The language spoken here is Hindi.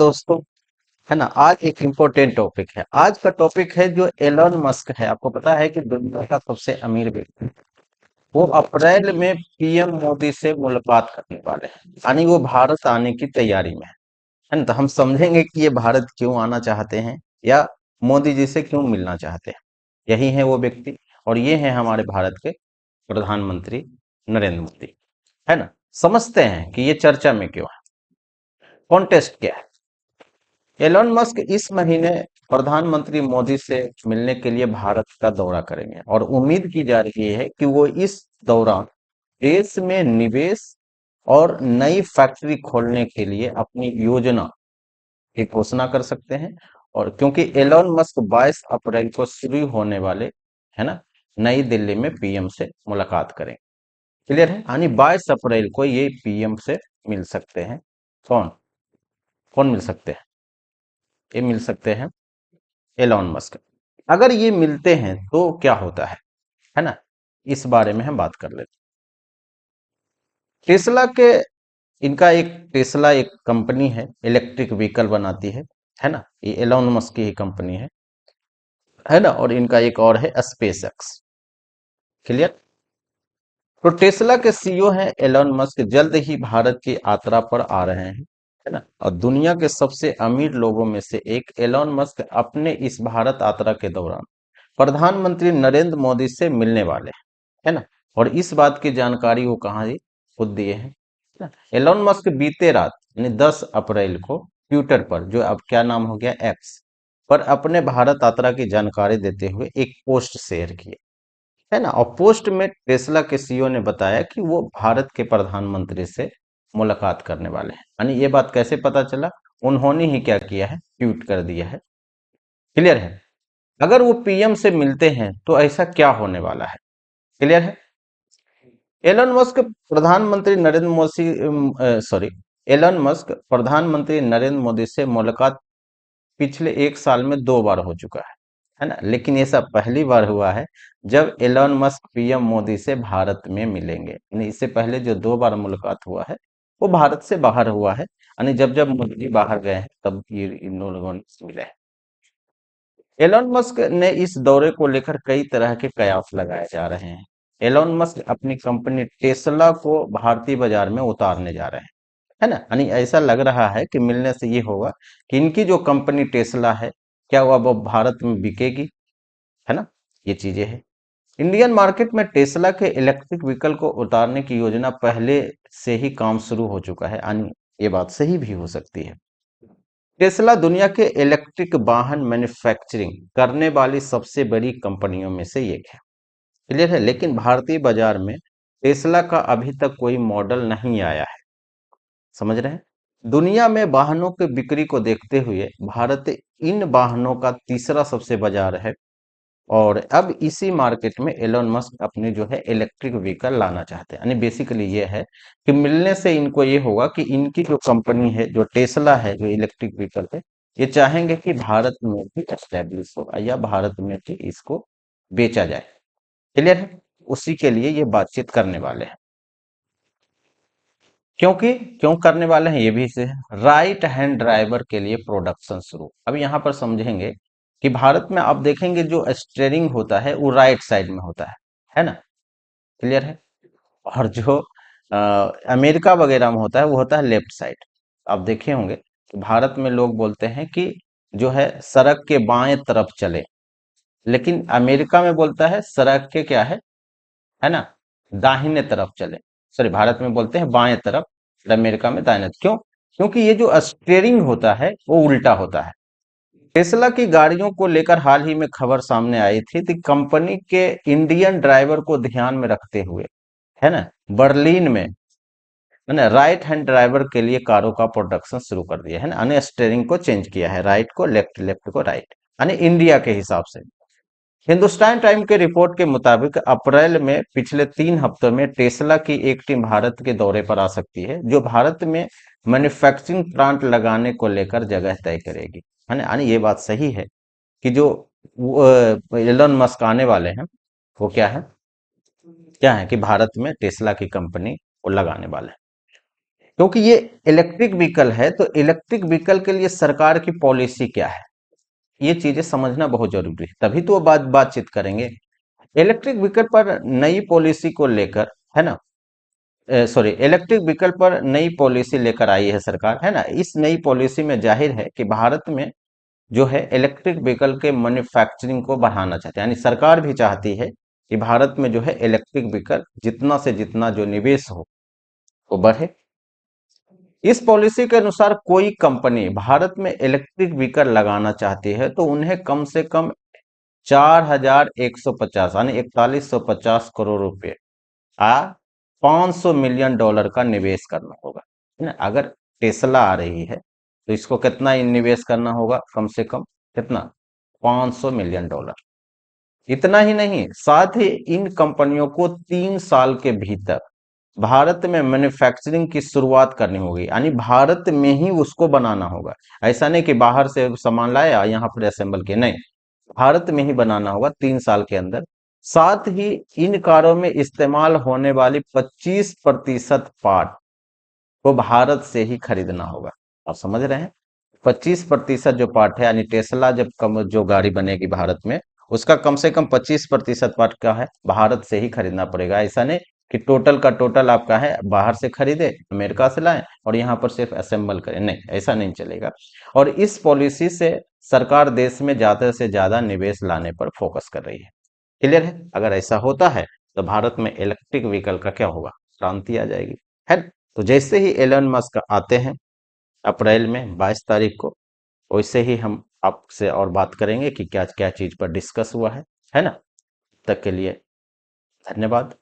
दोस्तों, है ना। आज एक इम्पोर्टेंट टॉपिक है। आज का टॉपिक है जो एलन मस्क है। आपको पता है कि दुनिया का सबसे अमीर व्यक्ति, वो अप्रैल में पीएम मोदी से मुलाकात करने वाले हैं, यानी वो भारत आने की तैयारी में है ना। तो हम समझेंगे कि ये भारत क्यों आना चाहते हैं या मोदी जी से क्यों मिलना चाहते हैं। यही है वो व्यक्ति, और ये है हमारे भारत के प्रधानमंत्री नरेंद्र मोदी, है ना। समझते हैं कि ये चर्चा में क्यों है, कॉन्टेस्ट क्या है। एलन मस्क इस महीने प्रधानमंत्री मोदी से मिलने के लिए भारत का दौरा करेंगे, और उम्मीद की जा रही है कि वो इस दौरान देश में निवेश और नई फैक्ट्री खोलने के लिए अपनी योजना की घोषणा कर सकते हैं। और क्योंकि एलन मस्क 22 अप्रैल को शुरू होने वाले, है ना, नई दिल्ली में पीएम से मुलाकात करेंगे। क्लियर है, यानी 22 अप्रैल को ये पीएम से मिल सकते हैं। कौन कौन मिल सकते हैं? ये मिल सकते हैं एलॉन मस्क। अगर ये मिलते हैं तो क्या होता है ना, इस बारे में हम बात कर लेते हैं। टेस्ला के, इनका एक टेस्ला एक कंपनी है, इलेक्ट्रिक व्हीकल बनाती है ना। ये एलॉन मस्क की ही कंपनी है ना। और इनका एक और है स्पेस एक्स। क्लियर। तो टेस्ला के सीईओ हैं एलॉन मस्क, जल्द ही भारत की यात्रा पर आ रहे हैं, है ना। और दुनिया के सबसे अमीर लोगों में से एक एलॉन मस्क अपने इस भारत यात्रा के दौरान प्रधानमंत्री नरेंद्र मोदी से मिलने वाले हैं, है ना। और इस बात की जानकारी वो कहाँ जी, खुद दिए हैं, है ना। एलोन मस्क बीते रात यानी 10 अप्रैल को ट्विटर पर, जो अब क्या नाम हो गया, एक्स पर, अपने भारत यात्रा की जानकारी देते हुए एक पोस्ट शेयर किए, है ना। और पोस्ट में टेस्ला के सीईओ ने बताया कि वो भारत के प्रधानमंत्री से मुलाकात करने वाले हैं। यानी ये बात कैसे पता चला? उन्होंने ही क्या किया है, ट्वीट कर दिया है। क्लियर है। अगर वो पीएम से मिलते हैं तो ऐसा क्या होने वाला है? क्लियर है। एलन मस्क प्रधानमंत्री Narendra Modi, sorry, Elon Musk प्रधानमंत्री नरेंद्र मोदी से मुलाकात पिछले एक साल में 2 बार हो चुका है ना। लेकिन ये सब पहली बार हुआ है जब एलन मस्क पीएम मोदी से भारत में मिलेंगे। यानी इससे पहले जो 2 बार मुलाकात हुआ है वो भारत से बाहर हुआ है, यानी जब जब मोदी जी बाहर गए हैं तब ये इन लोगों से मिले हैं। एलन मस्क ने इस दौरे को लेकर कई तरह के कयास लगाए जा रहे हैं। एलन मस्क अपनी कंपनी टेस्ला को भारतीय बाजार में उतारने जा रहे हैं, है ना। यानी ऐसा लग रहा है कि मिलने से ये होगा कि इनकी जो कंपनी टेस्ला है, क्या वो अब भारत में बिकेगी, है ना। ये चीजें हैं। इंडियन मार्केट में टेस्ला के इलेक्ट्रिक व्हीकल को उतारने की योजना पहले से ही काम शुरू हो चुका है, यानी ये बात सही भी हो सकती है। टेस्ला दुनिया के इलेक्ट्रिक वाहन मैन्युफैक्चरिंग करने वाली सबसे बड़ी कंपनियों में से एक है। क्लियर है। लेकिन भारतीय बाजार में टेस्ला का अभी तक कोई मॉडल नहीं आया है। समझ रहे हैं। दुनिया में वाहनों के बिक्री को देखते हुए भारत इन वाहनों का तीसरा सबसे बाजार है, और अब इसी मार्केट में एलोन मस्क अपने जो है इलेक्ट्रिक व्हीकल लाना चाहते हैं। यानी बेसिकली ये है कि मिलने से इनको ये होगा कि इनकी जो कंपनी है, जो टेस्ला है, जो इलेक्ट्रिक व्हीकल है, ये चाहेंगे कि भारत में भी एस्टेब्लिश हो या भारत में भी इसको बेचा जाए। क्लियर है। उसी के लिए ये बातचीत करने वाले हैं। क्योंकि क्यों करने वाले हैं ये भी से राइट हैंड ड्राइवर के लिए प्रोडक्शन शुरू। अब यहाँ पर समझेंगे कि भारत में आप देखेंगे जो स्टीयरिंग होता है वो राइट साइड में होता है ना। क्लियर है। और जो अमेरिका वगैरह में होता है वो होता है लेफ्ट साइड। आप देखे होंगे कि भारत में लोग बोलते हैं कि जो है सड़क के बाएं तरफ चले, लेकिन अमेरिका में बोलता है सड़क के क्या है ना, दाहिने तरफ चले। सॉरी, भारत में बोलते हैं बाएं तरफ और अमेरिका में दाहिने तरफ। क्यों? क्योंकि ये जो स्टीयरिंग होता है वो उल्टा होता है। टेस्ला की गाड़ियों को लेकर हाल ही में खबर सामने आई थी कि कंपनी के इंडियन ड्राइवर को ध्यान में रखते हुए, है ना, बर्लिन में, है ना, राइट हैंड ड्राइवर के लिए कारों का प्रोडक्शन शुरू कर दिया है ना। यानी स्टीयरिंग को चेंज किया है, राइट को लेफ्ट, लेफ्ट को राइट, यानी इंडिया के हिसाब से। हिंदुस्तान टाइम के रिपोर्ट के मुताबिक अप्रैल में पिछले 3 हफ्तों में टेस्ला की एक टीम भारत के दौरे पर आ सकती है, जो भारत में मैन्युफैक्चरिंग प्लांट लगाने को लेकर जगह तय करेगी, है ना। यानी ये बात सही है कि जो एलन मस्क आने वाले हैं वो क्या है कि भारत में टेस्ला की कंपनी वो लगाने वाले हैं। क्योंकि ये इलेक्ट्रिक व्हीकल है, तो इलेक्ट्रिक व्हीकल के लिए सरकार की पॉलिसी क्या है, ये चीजें समझना बहुत जरूरी है, तभी तो वो बातचीत करेंगे। इलेक्ट्रिक व्हीकल पर नई पॉलिसी को लेकर, है ना, सॉरी, इलेक्ट्रिक व्हीकल पर नई पॉलिसी लेकर आई है सरकार, है ना। इस नई पॉलिसी में जाहिर है कि भारत में जो है इलेक्ट्रिक व्हीकल के मैन्युफैक्चरिंग को बढ़ाना चाहते हैं, यानी सरकार भी चाहती है कि भारत में जो है इलेक्ट्रिक व्हीकल जितना से जितना जो निवेश हो वो बढ़े। इस पॉलिसी के अनुसार कोई कंपनी भारत में इलेक्ट्रिक व्हीकल लगाना चाहती है तो उन्हें कम से कम 4,150 यानी 4150 करोड़ रुपए आ 500 मिलियन डॉलर का निवेश करना होगा, है ना। अगर टेस्ला आ रही है तो इसको कितना निवेश करना होगा, कम से कम कितना, 500 मिलियन डॉलर। इतना ही नहीं, साथ ही इन कंपनियों को 3 साल के भीतर भारत में मैन्युफैक्चरिंग की शुरुआत करनी होगी, यानी भारत में ही उसको बनाना होगा। ऐसा नहीं कि बाहर से सामान लाया यहाँ पर असेंबल किया, नहीं, भारत में ही बनाना होगा 3 साल के अंदर। साथ ही इन कारों में इस्तेमाल होने वाली 25% पार्ट को भारत से ही खरीदना होगा। आप समझ रहे हैं, 25% जो पार्ट है, यानी टेस्ला जब कम जो गाड़ी बनेगी भारत में, उसका कम से कम 25% पार्ट का है भारत से ही खरीदना पड़ेगा। ऐसा नहीं कि टोटल का टोटल आपका है बाहर से खरीदे, अमेरिका से लाएं और यहाँ पर सिर्फ असेंबल करें, नहीं, ऐसा नहीं चलेगा। और इस पॉलिसी से सरकार देश में ज्यादा से ज्यादा निवेश लाने पर फोकस कर रही है। क्लियर है, अगर ऐसा होता है तो भारत में इलेक्ट्रिक व्हीकल का क्या होगा, क्रांति आ जाएगी, है ना? तो जैसे ही एलन मस्क आते हैं अप्रैल में 22 तारीख को, वैसे ही हम आपसे और बात करेंगे कि क्या क्या चीज पर डिस्कस हुआ है ना। तब तक के लिए धन्यवाद।